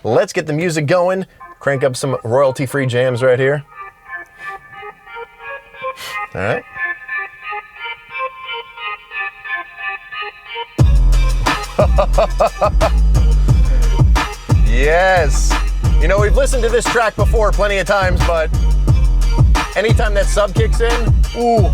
let's get the music going. Crank up some royalty-free jams right here. All right. Yes. You know, we've listened to this track before plenty of times, but anytime that sub kicks in, ooh.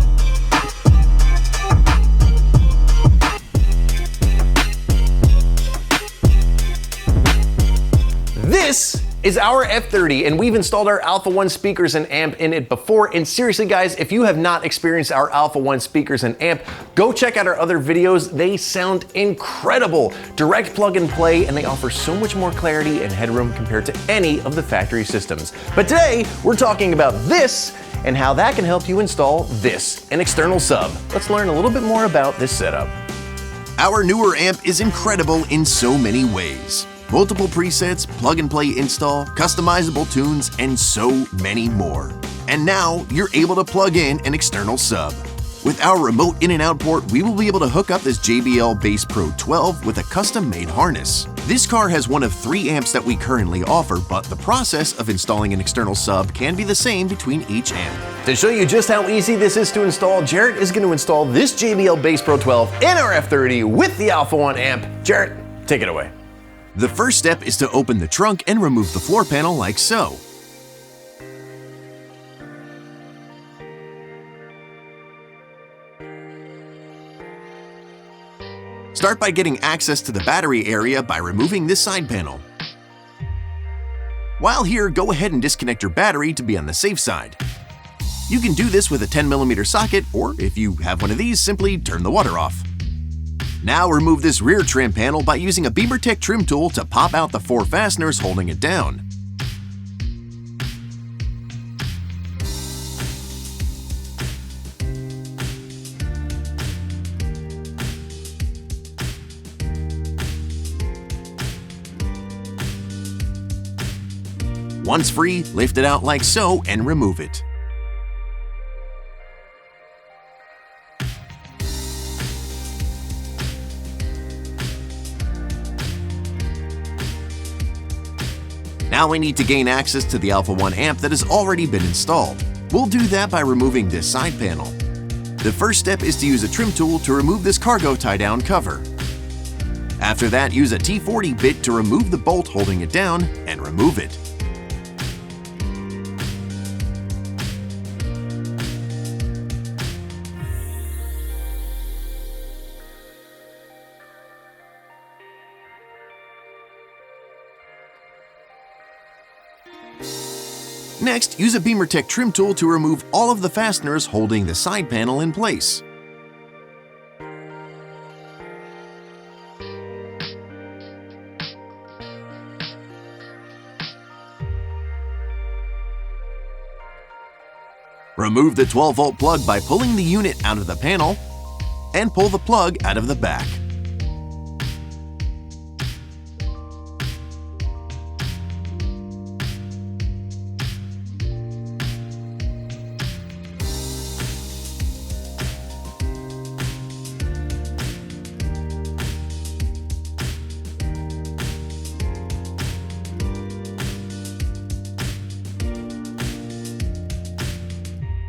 This is our F30, and we've installed our Alpha 1 speakers and amp in it before. And seriously guys, if you have not experienced our Alpha 1 speakers and amp, go check out our other videos. They sound incredible. Direct plug and play, and they offer so much more clarity and headroom compared to any of the factory systems. But today, we're talking about this and how that can help you install this, an external sub. Let's learn a little bit more about this setup. Our newer amp is incredible in so many ways. Multiple presets, plug and play install, customizable tunes, and so many more. And now you're able to plug in an external sub. With our remote in and out port, we will be able to hook up this JBL Bass Pro 12 with a custom-made harness. This car has one of 3 amps that we currently offer, but the process of installing an external sub can be the same between each amp. To show you just how easy this is to install, Jarrett is going to install this JBL Bass Pro 12 in our F30 with the Alpha 1 amp. Jarrett, take it away. The first step is to open the trunk and remove the floor panel like so. Start by getting access to the battery area by removing this side panel. While here, go ahead and disconnect your battery to be on the safe side. You can do this with a 10mm socket, or if you have one of these, simply turn the water off. Now remove this rear trim panel by using a BeamerTech trim tool to pop out the 4 fasteners holding it down. Once free, lift it out like so and remove it. Now we need to gain access to the Alpha 1 amp that has already been installed. We'll do that by removing this side panel. The first step is to use a trim tool to remove this cargo tie-down cover. After that, use a T40 bit to remove the bolt holding it down and remove it. Next, use a BeamerTech trim tool to remove all of the fasteners holding the side panel in place. Remove the 12-volt plug by pulling the unit out of the panel and pull the plug out of the back.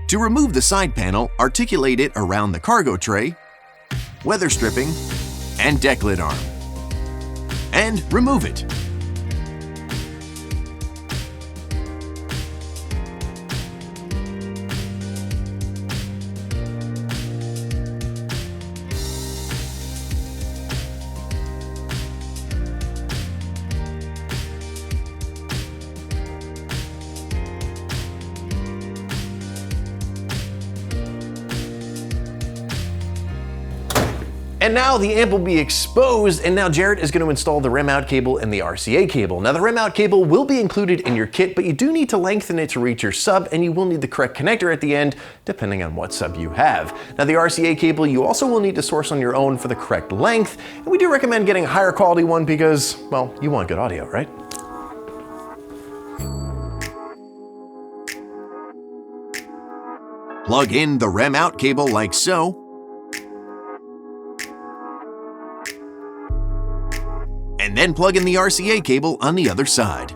To remove the side panel, articulate it around the cargo tray, weather stripping, and deck lid arm. And remove it. And now the amp will be exposed, and now Jarrett is going to install the REM out cable and the RCA cable. Now the REM out cable will be included in your kit, but you do need to lengthen it to reach your sub, and you will need the correct connector at the end, depending on what sub you have. Now the RCA cable you also will need to source on your own for the correct length, and we do recommend getting a higher quality one because, well, you want good audio, right? Plug in the REM out cable like so, and then plug in the RCA cable on the other side.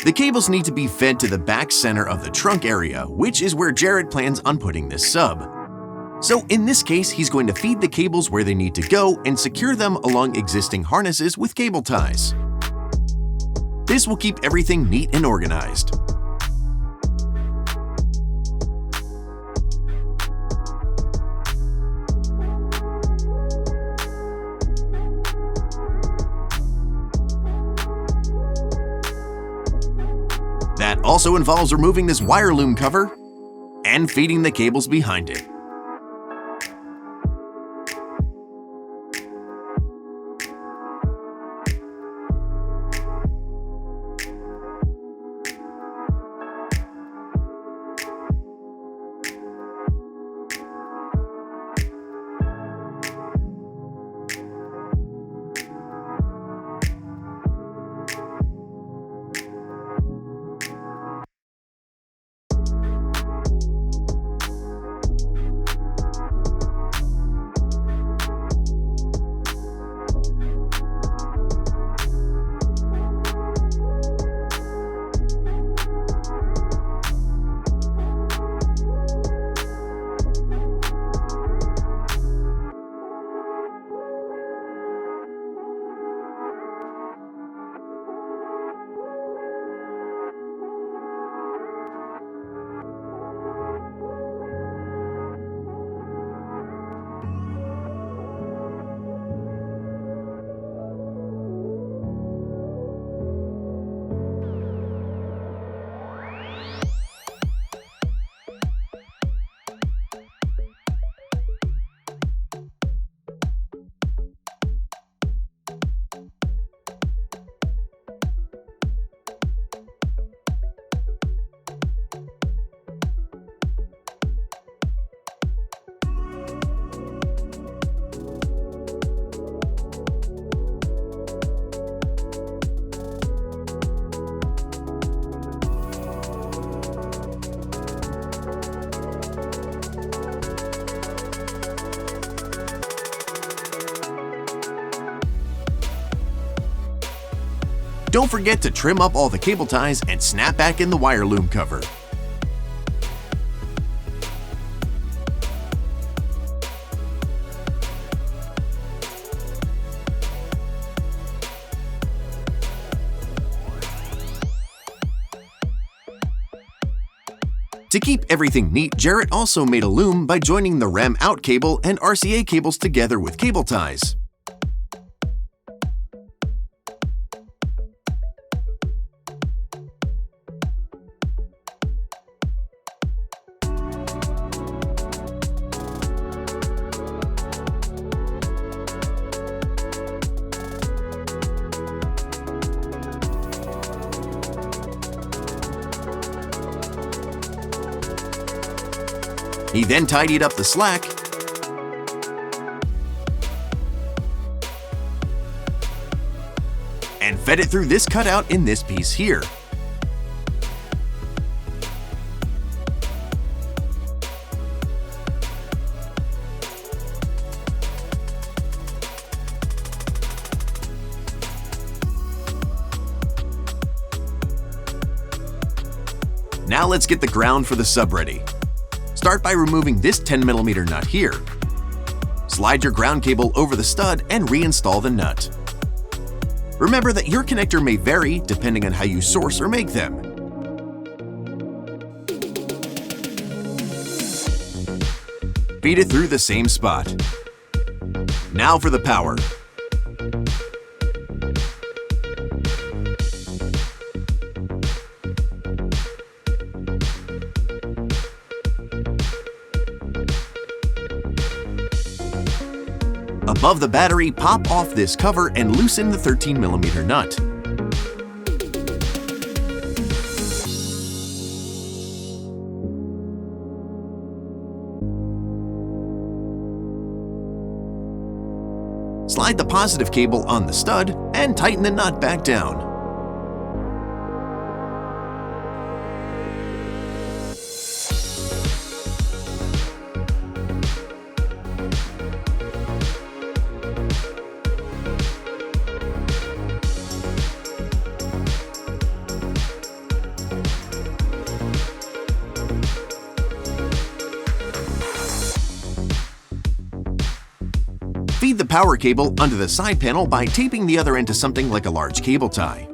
The cables need to be fed to the back center of the trunk area, which is where Jarrett plans on putting this sub. So in this case, he's going to feed the cables where they need to go and secure them along existing harnesses with cable ties. This will keep everything neat and organized. That also involves removing this wire loom cover and feeding the cables behind it. Don't forget to trim up all the cable ties and snap back in the wire loom cover. To keep everything neat, Jarrett also made a loom by joining the rem out cable and RCA cables together with cable ties. He then tidied up the slack and fed it through this cutout in this piece here. Now let's get the ground for the sub ready. Start by removing this 10mm nut here. Slide your ground cable over the stud and reinstall the nut. Remember that your connector may vary depending on how you source or make them. Feed it through the same spot. Now for the power. Above the battery, pop off this cover and loosen the 13mm nut. Slide the positive cable on the stud and tighten the nut back down. power cable under the side panel by taping the other end to something like a large cable tie.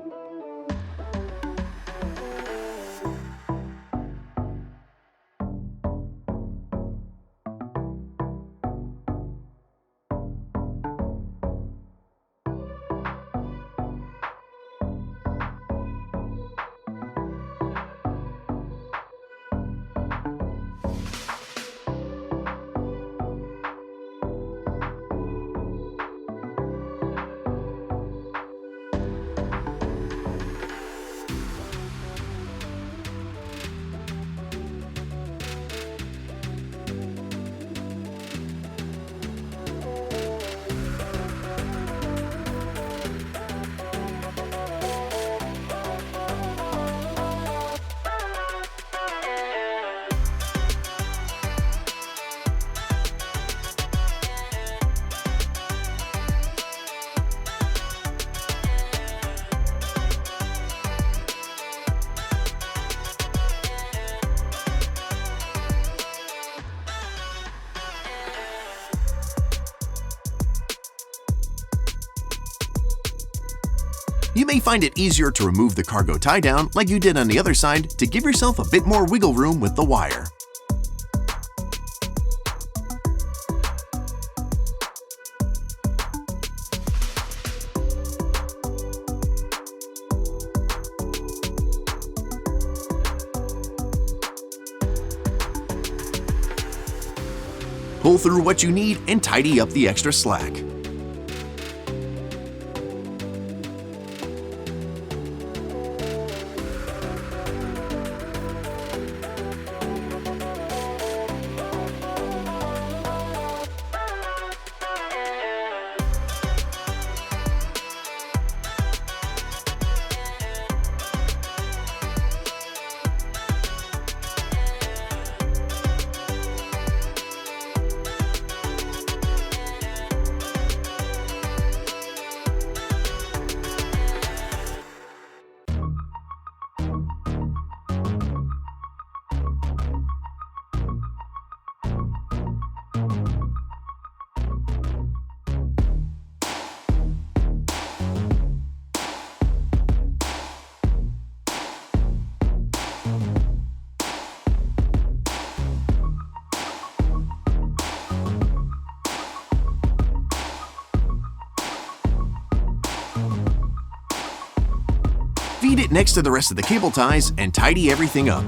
You may find it easier to remove the cargo tie down like you did on the other side to give yourself a bit more wiggle room with the wire. Pull through what you need and tidy up the extra slack. Feed it next to the rest of the cable ties and tidy everything up.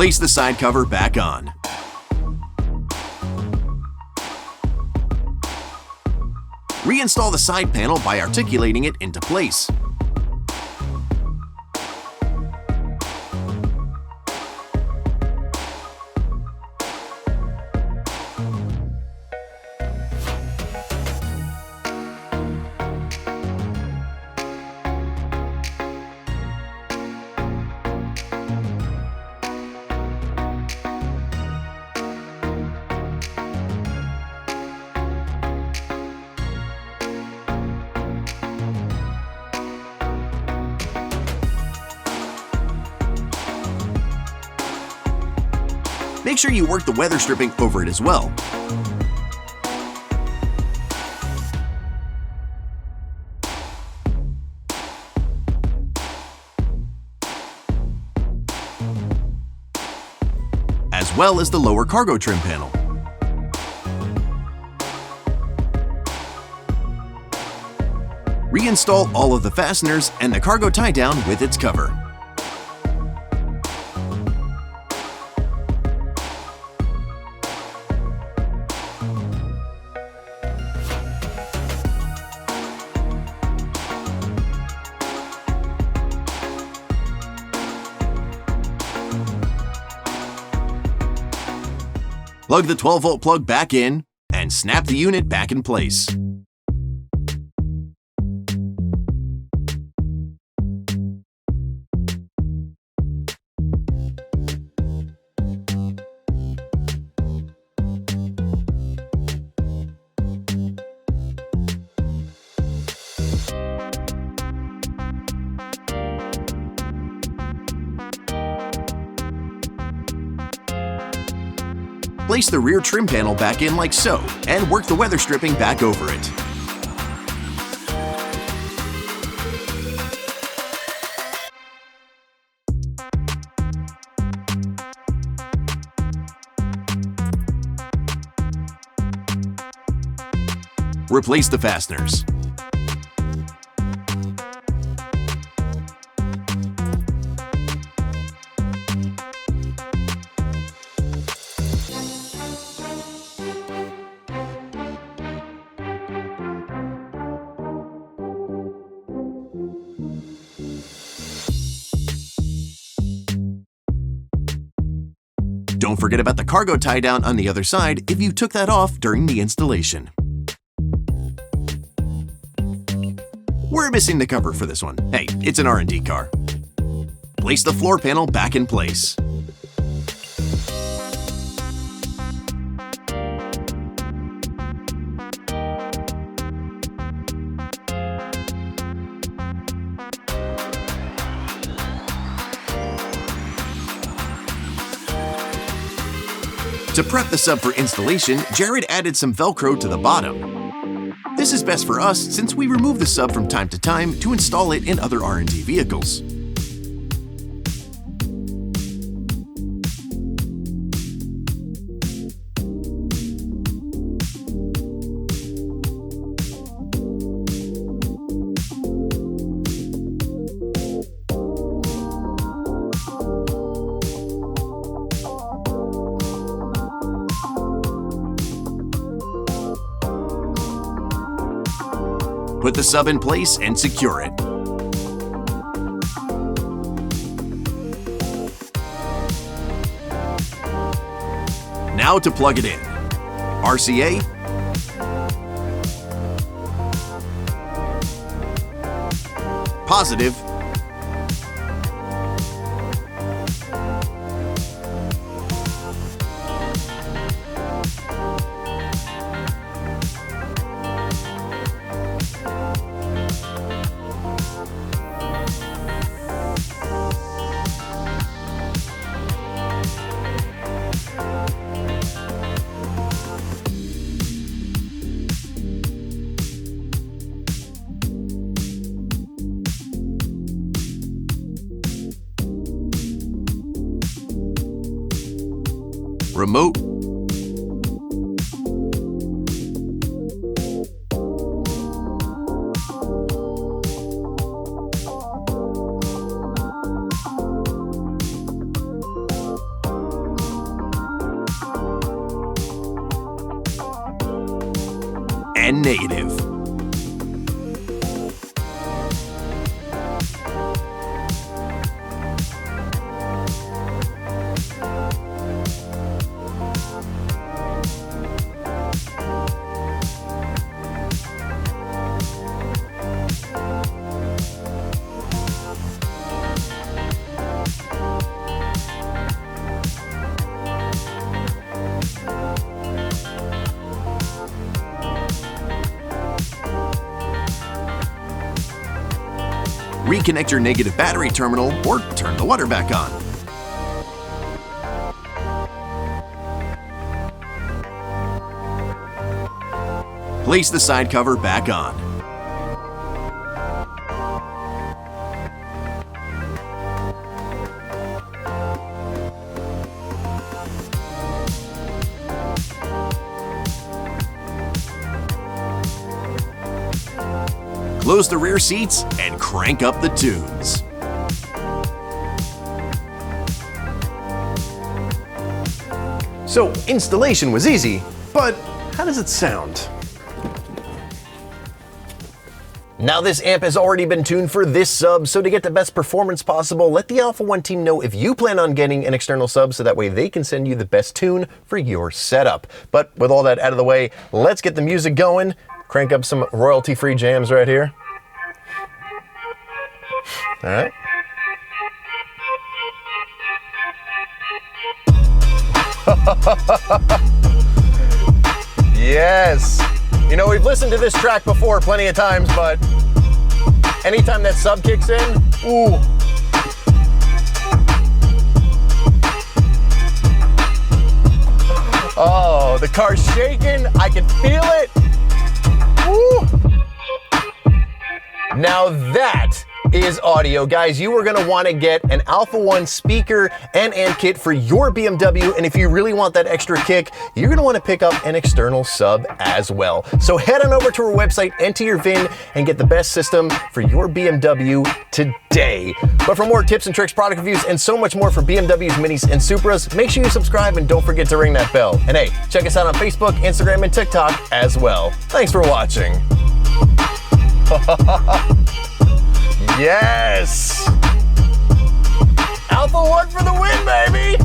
Place the side cover back on. Reinstall the side panel by articulating it into place. Make sure you work the weather stripping over it as well. well as the lower cargo trim panel. Reinstall all of the fasteners and the cargo tie-down with its cover. Plug the 12-volt plug back in and snap the unit back in place. Place the rear trim panel back in like so, and work the weather stripping back over it. Replace the fasteners. Don't forget about the cargo tie-down on the other side if you took that off during the installation. We're missing the cover for this one. Hey, it's an R&D car. Place the floor panel back in place. To prep the sub for installation, Jared added some Velcro to the bottom. This is best for us since we remove the sub from time to time to install it in other R&D vehicles. Put the sub in place and secure it. Now to plug it in. RCA, positive, remote, and negative. Reconnect your negative battery terminal or turn the water back on. Place the side cover back on. close the rear seats, and crank up the tunes. So installation was easy, but how does it sound? Now this amp has already been tuned for this sub, so to get the best performance possible, let the Alpha One team know if you plan on getting an external sub so that way they can send you the best tune for your setup. But with all that out of the way, let's get the music going. Crank up some royalty-free jams right here. All right. Yes. You know, we've listened to this track before plenty of times, but anytime that sub kicks in, ooh. Oh, the car's shaking. I can feel it. Woo. Now that is audio. Guys, you are gonna wanna get an Alpha One speaker and amp kit for your BMW, and if you really want that extra kick, you're gonna wanna pick up an external sub as well. So head on over to our website, enter your VIN, and get the best system for your BMW today. But for more tips and tricks, product reviews, and so much more for BMWs, Minis, and Supras, make sure you subscribe and don't forget to ring that bell. And hey, check us out on Facebook, Instagram, and TikTok as well. Thanks for watching. Yes! Alpha One for the win, baby!